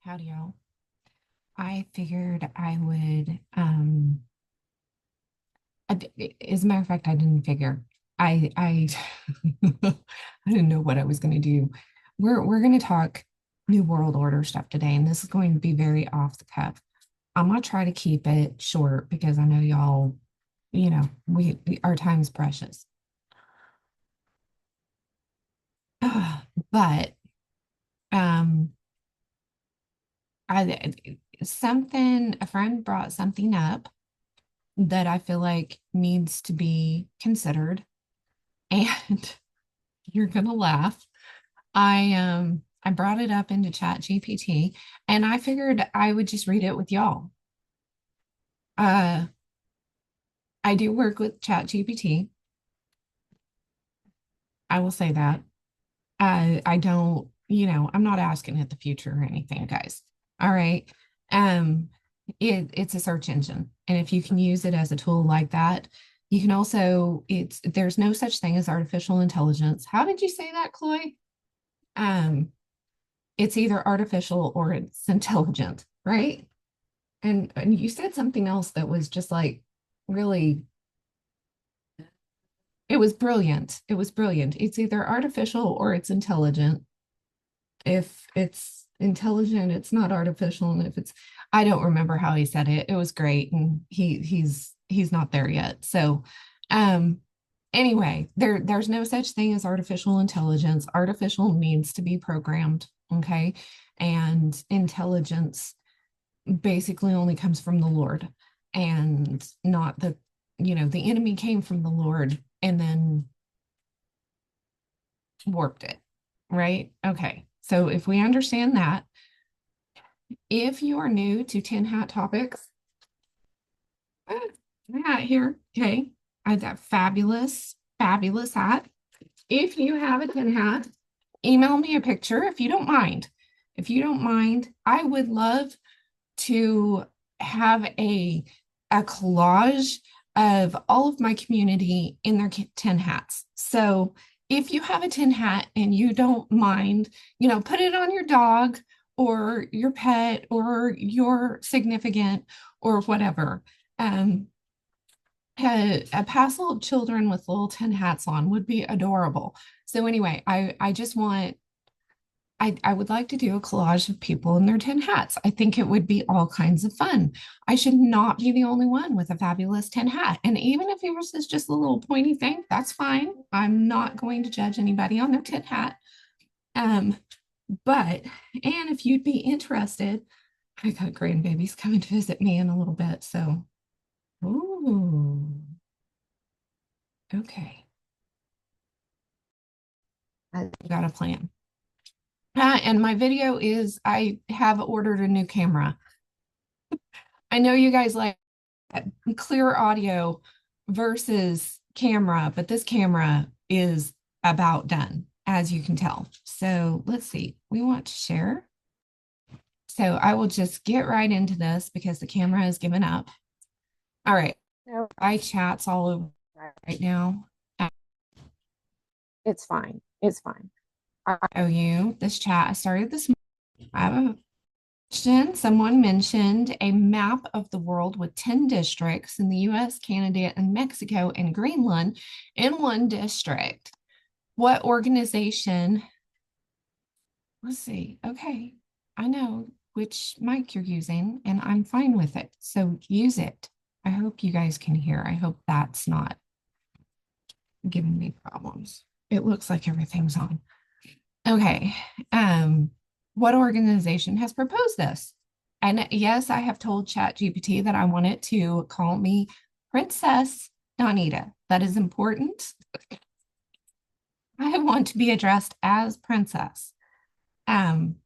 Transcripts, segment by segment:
Howdy, y'all. I figured I would, as a matter of fact, I didn't figure. I I didn't know what I was going to do. We're going to talk New World Order stuff today, and this is going to be very off the cuff. I'm gonna try to keep it short because I know y'all, our time's precious. But um, I something a friend brought something up that I feel like needs to be considered. And you're gonna laugh. I brought it up into ChatGPT and I figured I would just read it with y'all. Uh I do work with ChatGPT. I will say that. I don't, I'm not asking it the future or anything, guys. All right. Um, it's a search engine. And if you can use it as a tool like that, you can also, there's no such thing as artificial intelligence. How did you say that, Chloe? Um, it's either artificial or it's intelligent, right? And you said something else that was just like really, it was brilliant. It was brilliant. It's either artificial or it's intelligent. If it's intelligent, it's not artificial. And if it's, I don't remember how he said it. It was great. And he's not there yet. So um anyway, there's no such thing as artificial intelligence. Artificial needs to be programmed. Okay. And intelligence basically only comes from the Lord and not the enemy came from the Lord and then warped it. Right. Okay. So if we understand that, if you are new to Tin Hat Topics, hat here, okay, I have that fabulous, fabulous hat. If you have a tin hat, email me a picture if you don't mind. If you don't mind, I would love to have a collage of all of my community in their tin hats. So if you have a tin hat and you don't mind, put it on your dog or your pet or your significant or whatever. Um, a passel of children with little tin hats on would be adorable. So anyway, I just want I would like to do a collage of people in their tin hats. I think it would be all kinds of fun. I should not be the only one with a fabulous tin hat. And even if yours is just a little pointy thing, that's fine. I'm not going to judge anybody on their tin hat. Um, but and if you'd be interested, I got grandbabies coming to visit me in a little bit. So, ooh, okay. I got a plan. And my video is I have ordered a new camera. I know you guys like clear audio versus camera, but this camera is about done, as you can tell. So let's see. We want to share. So I will just get right into this because the camera has given up. All right. No, I chats all over right now. it's fine. It's fine. I, Oh, you, this chat I started this morning. I have a question. Someone mentioned a map of the world with 10 districts in the US, Canada, and Mexico and Greenland in one district. What organization? Let's see. Okay. I know which mic you're using, and I'm fine with it. So use it. I hope you guys can hear. I hope that's not giving me problems. It looks like everything's on. Okay. What organization has proposed this? And yes, I have told ChatGPT that I want it to call me Princess Dawnita. That is important. I want to be addressed as Princess. Um,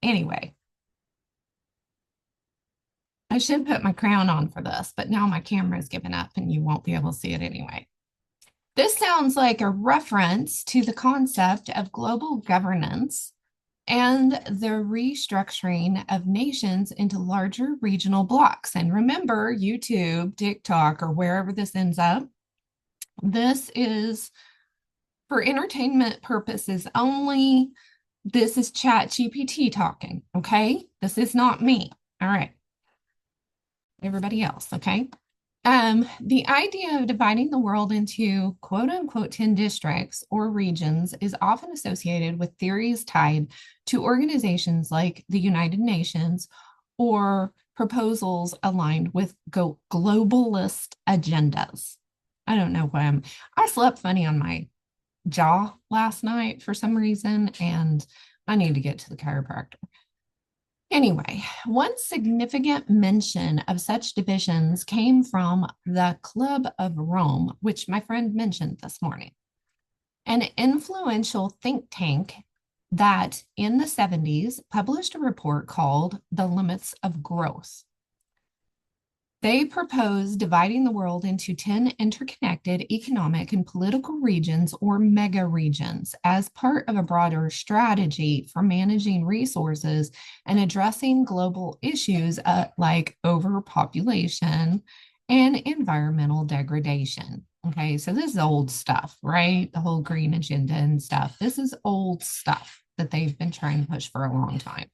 anyway, I should put my crown on for this, but now my camera's given up and you won't be able to see it anyway. This sounds like a reference to the concept of global governance and the restructuring of nations into larger regional blocks. And remember, YouTube, TikTok, or wherever this ends up, this is for entertainment purposes only. This is ChatGPT talking, okay? This is not me. All right. Everybody else, okay? The idea of dividing the world into quote unquote 10 districts or regions is often associated with theories tied to organizations like the United Nations or proposals aligned with globalist agendas. I don't know why I slept funny on my jaw last night for some reason, and I need to get to the chiropractor. Anyway, one significant mention of such divisions came from the Club of Rome, which my friend mentioned this morning, an influential think tank that in the 70s published a report called The Limits of Growth. They proposed dividing the world into 10 interconnected economic and political regions or mega regions as part of a broader strategy for managing resources and addressing global issues like overpopulation and environmental degradation. Okay, so this is old stuff, right? The whole green agenda and stuff. This is old stuff that they've been trying to push for a long time.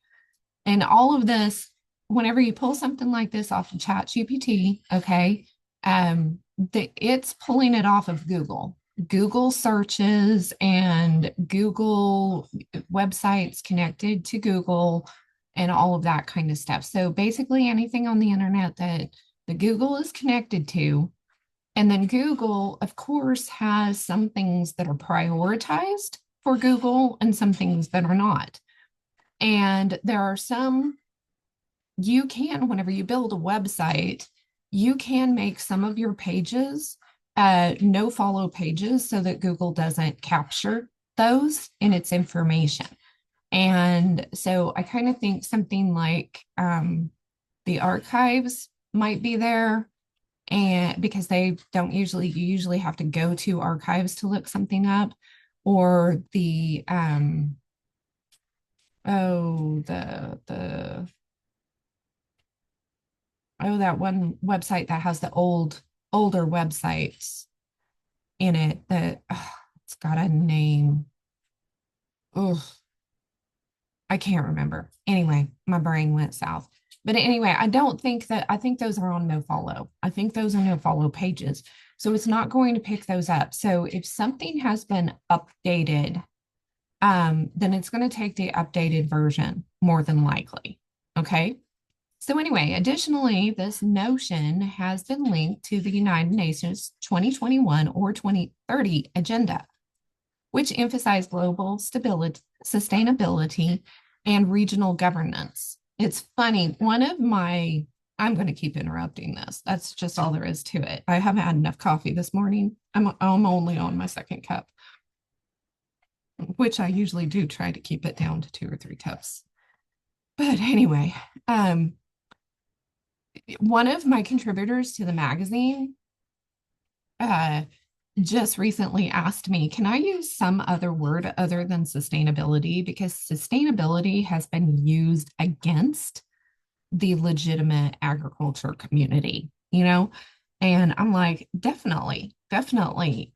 And all of this, whenever you pull something like this off of ChatGPT, okay, it's pulling it off of Google searches and Google websites connected to Google and all of that kind of stuff. So basically anything on the internet that the Google is connected to. And then Google, of course, has some things that are prioritized for Google and some things that are not. And there are some you can, whenever you build a website, you can make some of your pages no follow pages so that Google doesn't capture those in its information. And so I kind of think something like the archives might be there. And because they don't usually, you usually have to go to archives to look something up, or the that one website that has the older websites in it that it's got a name. Oh, I can't remember. Anyway, my brain went south. But anyway, I think those are on no follow. I think those are no follow pages. So it's not going to pick those up. So if something has been updated, then it's going to take the updated version more than likely. Okay. So anyway, additionally, this notion has been linked to the United Nations 2021 or 2030 agenda, which emphasize global stability, sustainability, and regional governance. It's funny. I'm going to keep interrupting this. That's just all there is to it. I haven't had enough coffee this morning. I'm only on my second cup, which I usually do try to keep it down to 2 or 3 cups. But anyway, one of my contributors to the magazine uh, just recently asked me, can I use some other word other than sustainability? Because sustainability has been used against the legitimate agriculture community, you know? And I'm like, definitely, definitely.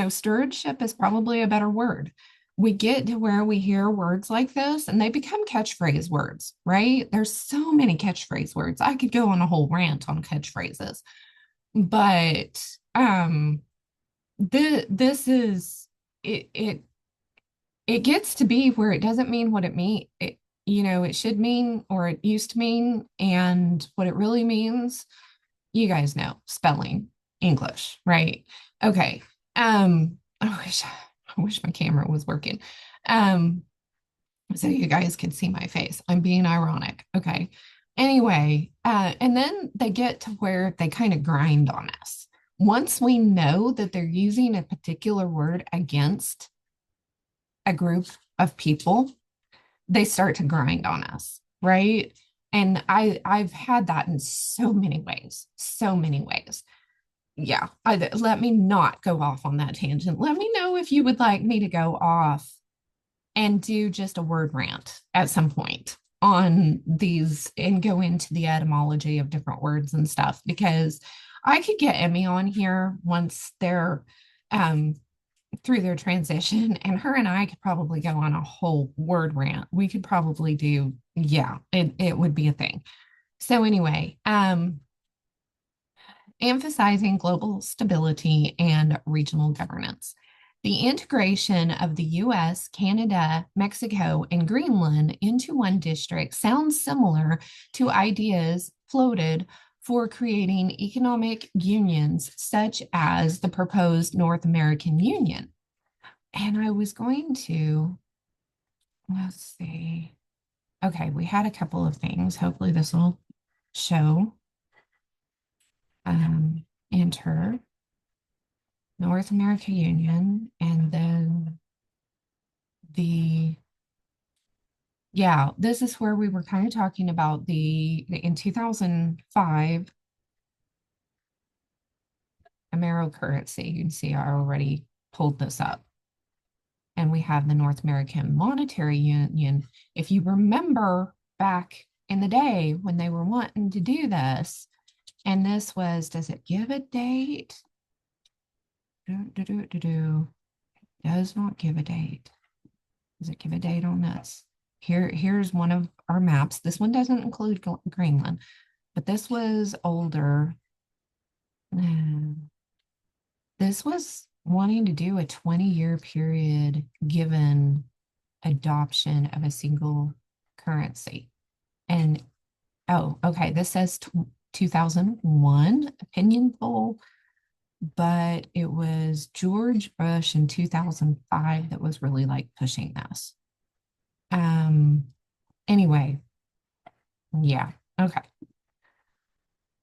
Stewardship is probably a better word. We get to where we hear words like this and they become catchphrase words, right? There's so many catchphrase words. I could go on a whole rant on catchphrases, but this is it it gets to be where it doesn't mean what it should mean or it used to mean, and what it really means, you guys know, spelling English, right? Okay. I wish my camera was working. So you guys could see my face. I'm being ironic. Okay. Anyway, and then they get to where they kind of grind on us. Once we know that they're using a particular word against a group of people, they start to grind on us, right? And I've had that in so many ways, so many ways. Yeah, let me not go off on that tangent. Let me know if you would like me to go off and do just a word rant at some point on these and go into the etymology of different words and stuff, because I could get Emmy on here once they're through their transition, and her and I could probably go on a whole word rant. We could probably do, yeah, it would be a thing. So anyway, emphasizing global stability and regional governance. The integration of the US, Canada, Mexico, and Greenland into one district sounds similar to ideas floated for creating economic unions, such as the proposed North American Union. And I was going to, let's see. Okay, we had a couple of things. Hopefully, this will show. Enter North America Union, and then yeah, this is where we were kind of talking about in 2005 Amero currency. You can see I already pulled this up. And we have the North American Monetary Union. If you remember back in the day when they were wanting to do this, and this was, does it give a date? Does not give a date. Does it give a date on this? Here's one of our maps. This one doesn't include Greenland, but this was older. This was wanting to do a 20-year period given adoption of a single currency. And oh, okay, this says 2001 opinion poll, but it was George Bush in 2005 that was really like pushing this. Anyway, yeah, okay.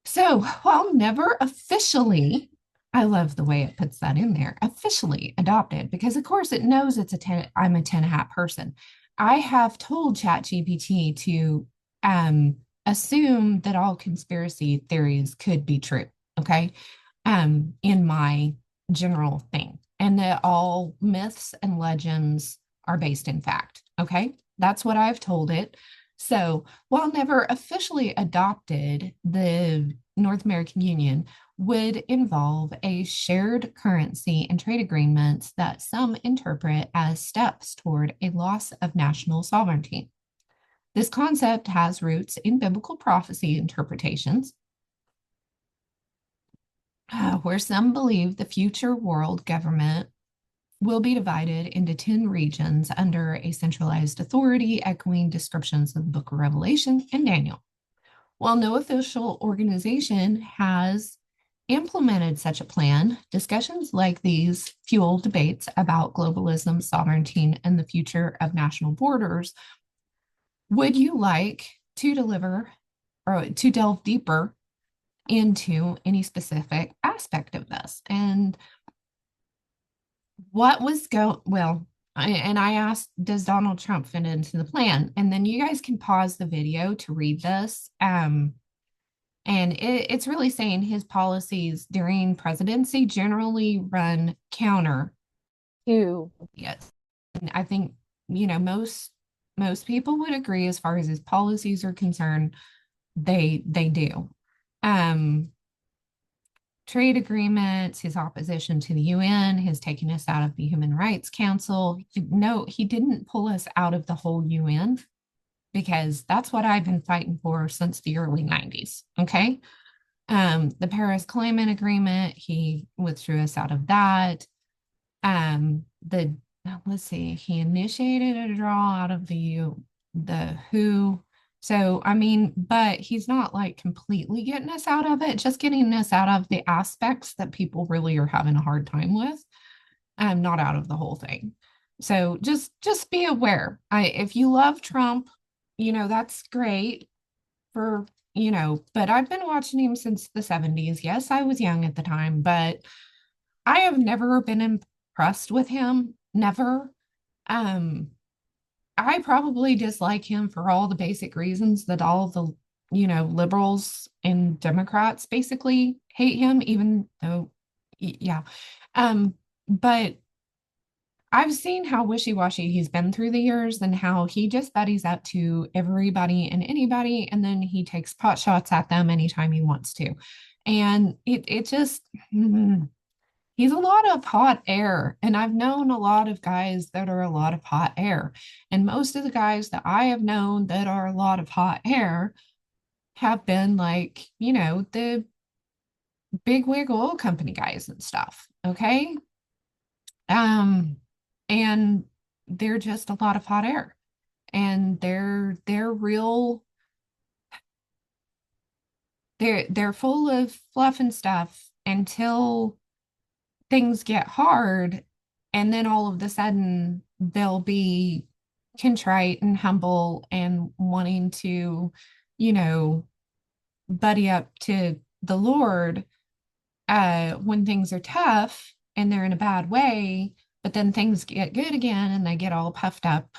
So while never officially, I love the way it puts that in there, officially adopted, because of course it knows I'm a 10 hat person. I have told ChatGPT to assume that all conspiracy theories could be true, okay, in my general thing, and that all myths and legends are based in fact, okay? That's what I've told it. So while never officially adopted, the North American Union would involve a shared currency and trade agreements that some interpret as steps toward a loss of national sovereignty. This concept has roots in biblical prophecy interpretations, where some believe the future world government will be divided into 10 regions under a centralized authority, echoing descriptions of the book of Revelation and Daniel. While no official organization has implemented such a plan, discussions like these fuel debates about globalism, sovereignty, and the future of national borders. Would you like to deliver or to delve deeper into any specific aspect of this? And what was I asked, does Donald Trump fit into the plan? And then you guys can pause the video to read this. And it's really saying his policies during presidency generally run counter to, yes. And I think, most people would agree as far as his policies are concerned, they do. Trade agreements, his opposition to the UN, his taking us out of the Human Rights Council. No, he didn't pull us out of the whole UN, because that's what I've been fighting for since the early 90s. Okay. The Paris Climate Agreement, he withdrew us out of that. Let's see, he initiated a draw out of the WHO. So, I mean, but he's not like completely getting us out of it, just getting us out of the aspects that people really are having a hard time with. Not out of the whole thing. So just be aware. If you love Trump, that's great for, but I've been watching him since the 70s. Yes, I was young at the time, but I have never been impressed with him. Never. I probably dislike him for all the basic reasons that all the, liberals and Democrats basically hate him, even though, yeah. But I've seen how wishy-washy he's been through the years, and how he just buddies up to everybody and anybody, and then he takes pot shots at them anytime he wants to. And it just, He's a lot of hot air. And I've known a lot of guys that are a lot of hot air. And most of the guys that I have known that are a lot of hot air have been like, the big wig oil company guys and stuff. Okay. Um, and they're just a lot of hot air. And they're real, they're full of fluff and stuff until things get hard, and then all of a sudden they'll be contrite and humble and wanting to, you know, buddy up to the Lord when things are tough and they're in a bad way, but then things get good again and they get all puffed up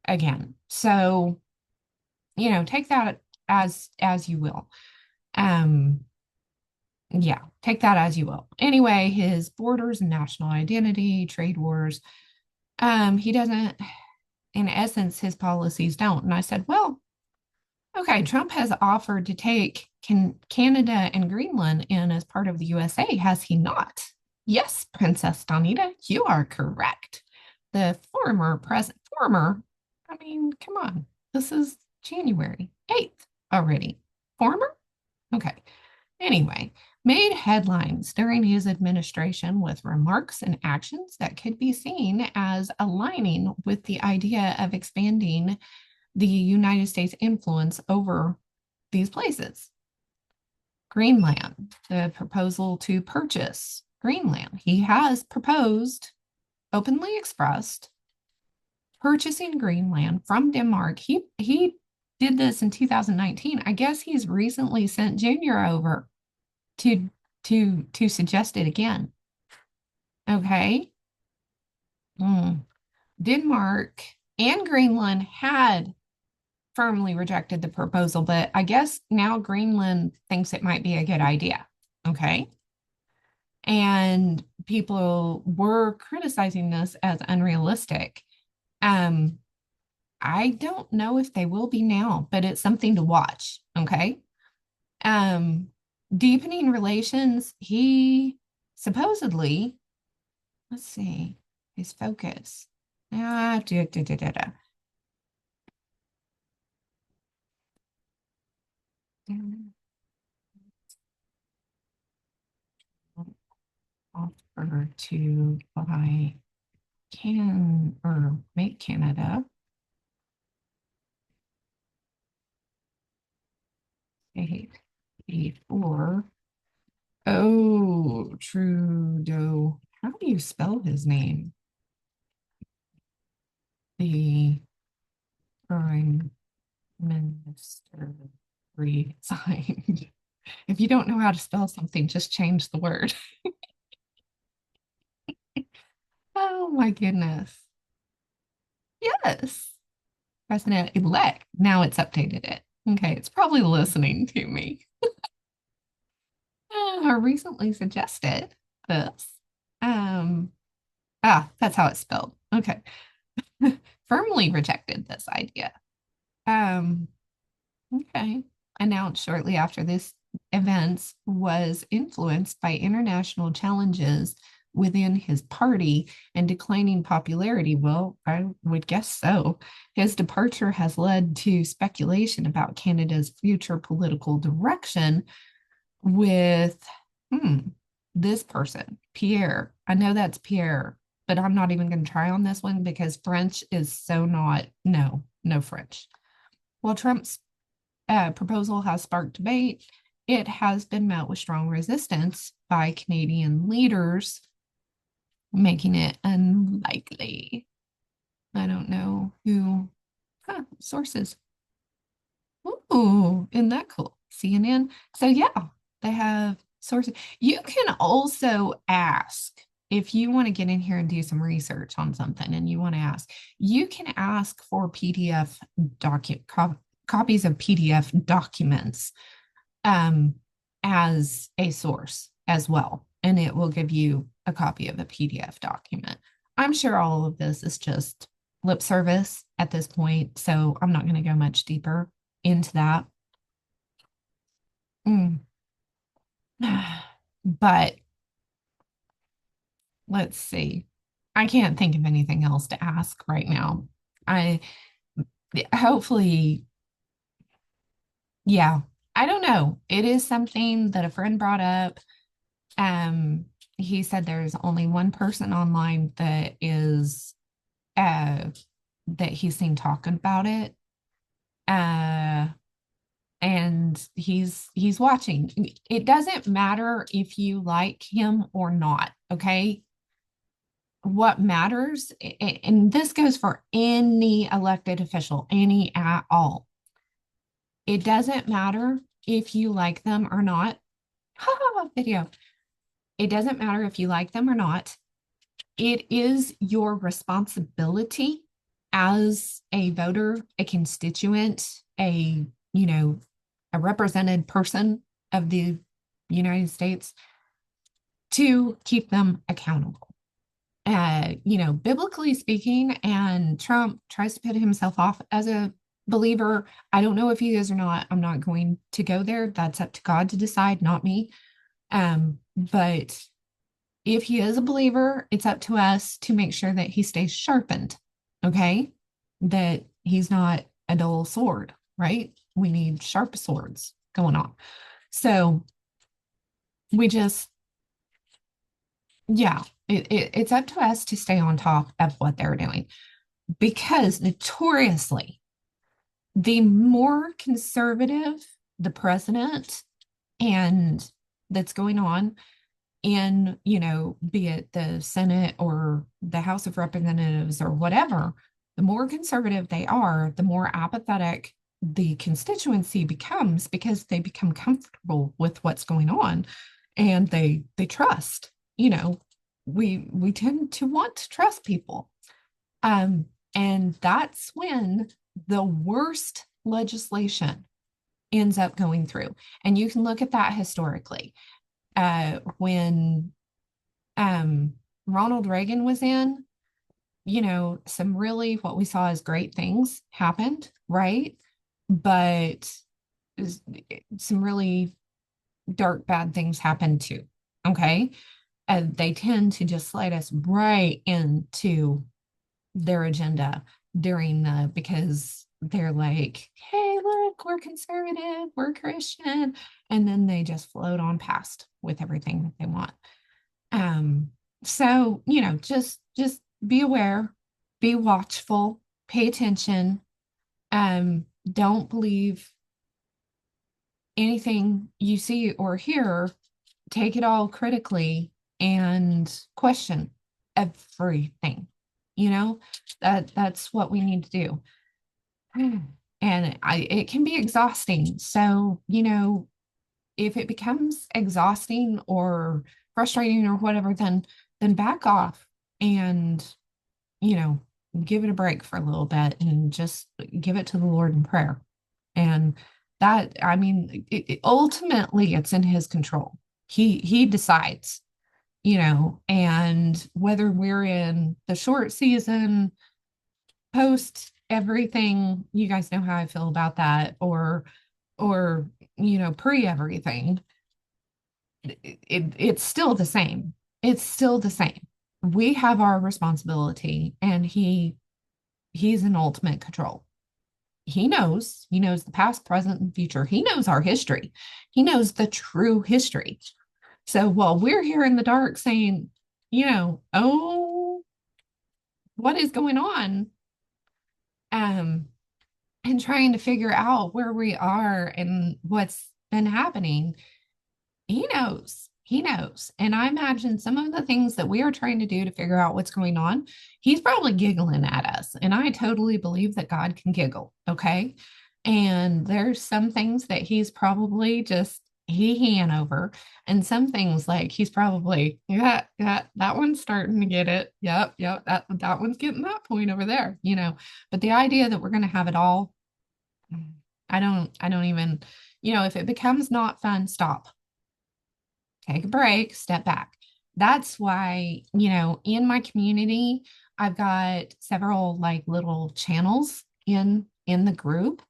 again. So, take that as you will. Um, yeah, take that as you will. Anyway, his borders and national identity, trade wars, he doesn't, in essence, his policies don't. And I said, well, okay, Trump has offered to take Canada and Greenland in as part of the USA, has he not? Yes, Princess Dawnita, you are correct. The former, I mean, come on, this is January 8th already. Former? Okay. Anyway, made headlines during his administration with remarks and actions that could be seen as aligning with the idea of expanding the United States influence over these places. Greenland, the proposal to purchase Greenland. He has proposed, openly expressed, purchasing Greenland from Denmark. He did this in 2019. I guess he's recently sent Junior over to to suggest it again. Okay. Denmark and Greenland had firmly rejected the proposal, but I guess now Greenland thinks it might be a good idea. Okay. And people were criticizing this as unrealistic. Um, I don't know if they will be now, but it's something to watch. Okay. Um, Deepening relations, he supposedly, let's see, his focus. Ah, da, da, da, da, da. Offer to buy or make Canada state before. Oh, Trudeau. How do you spell his name? The Prime Minister resigned. If you don't know how to spell something, just change the word. Oh my goodness. Yes. President-elect. Now it's updated it. Okay, it's probably listening to me. I recently suggested this. Um, that's how it's spelled. Okay. Firmly rejected this idea. Um, okay. Announced shortly after this events was influenced by international challenges within his party and declining popularity. Well, I would guess so. His departure has led to speculation about Canada's future political direction with this person, Pierre. I know that's Pierre, but I'm not even going to try on this one because French is so not, no French. While Trump's proposal has sparked debate, it has been met with strong resistance by Canadian leaders, making it unlikely. I don't know who. Sources. Ooh, isn't that cool? CNN. So yeah, they have sources. You can also ask if you want to get in here and do some research on something and you want to ask, you can ask for PDF copies of PDF documents as a source as well. And it will give you a copy of a PDF document. I'm sure all of this is just lip service at this point, so I'm not going to go much deeper into that. But let's see. I can't think of anything else to ask right now. I hopefully, yeah, I don't know. It is something that a friend brought up. Um, he said there's only one person online that is that he's seen talking about it. Uh, and he's watching. It doesn't matter if you like him or not, okay? What matters, and this goes for any elected official, any at all. It doesn't matter if you like them or not. Video. It doesn't matter if you like them or not. It is your responsibility as a voter, a constituent, a, you know, a represented person of the United States to keep them accountable. Biblically speaking, and Trump tries to put himself off as a believer. I don't know if he is or not. I'm not going to go there. That's up to God to decide, not me. But if he is a believer, it's up to us to make sure that he stays sharpened. Okay. That he's not a dull sword, right? We need sharp swords going on. So we just, yeah, it's up to us to stay on top of what they're doing because notoriously, the more conservative the president and that's going on in, be it the Senate or the House of Representatives or whatever, the more conservative they are, the more apathetic the constituency becomes because they become comfortable with what's going on and they trust. We tend to want to trust people. And that's when the worst legislation ends up going through. And you can look at that historically. When Ronald Reagan was in, some really what we saw as great things happened, right? But some really dark, bad things happened too. Okay. And they tend to just slide us right into their agenda because they're like, hey, look, we're conservative, we're Christian. And then they just float on past with everything that they want. So, just be aware, be watchful, pay attention. Don't believe anything you see or hear, take it all critically and question everything. That's what we need to do. And it can be exhausting. So, if it becomes exhausting or frustrating or whatever, then back off and, you know, give it a break for a little bit and just give it to the Lord in prayer. And that, I mean, ultimately it's in his control. He decides, and whether we're in the short season, post everything, you guys know how I feel about that, or pre everything, it's still the same. It's still the same. We have our responsibility, and he's in ultimate control. He knows the past, present, and future. He knows our history. He knows the true history. So while we're here in the dark saying, oh, what is going on? And trying to figure out where we are and what's been happening, he knows. And I imagine some of the things that we are trying to do to figure out what's going on, he's probably giggling at us. And I totally believe that God can giggle. Okay. And there's some things that he's probably just he over, and some things like he's probably, yeah, that one's starting to get it. Yep, that one's getting that point over there, But the idea that we're going to have it all, I don't even, if it becomes not fun, stop, take a break, step back. That's why, in my community, I've got several like little channels in the group.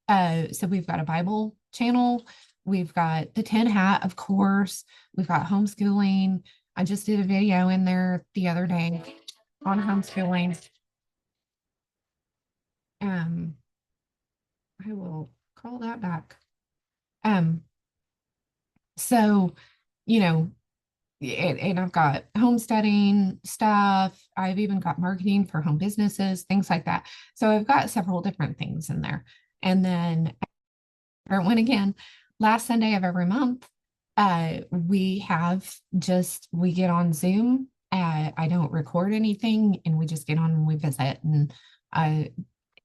So we've got a Bible channel, we've got the tin hat, of course, we've got homeschooling, I just did a video in there the other day on homeschooling. Um, I will call that back. Um, so, you know, and I've got homesteading stuff. I've even got marketing for home businesses, things like that. So I've got several different things in there. And then different one again, last Sunday of every month, we get on Zoom. I don't record anything, and we just get on and we visit and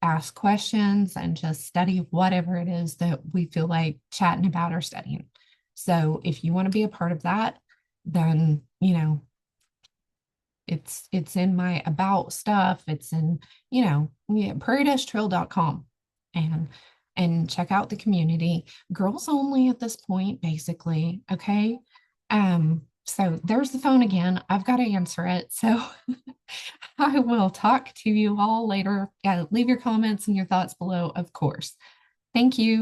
ask questions and just study whatever it is that we feel like chatting about or studying. So if you want to be a part of that, then it's in my about stuff. It's in, prairie-trail.com, and check out the community. Girls only at this point, basically. Okay. So there's the phone again. I've got to answer it. So I will talk to you all later. Leave your comments and your thoughts below, of course. Thank you.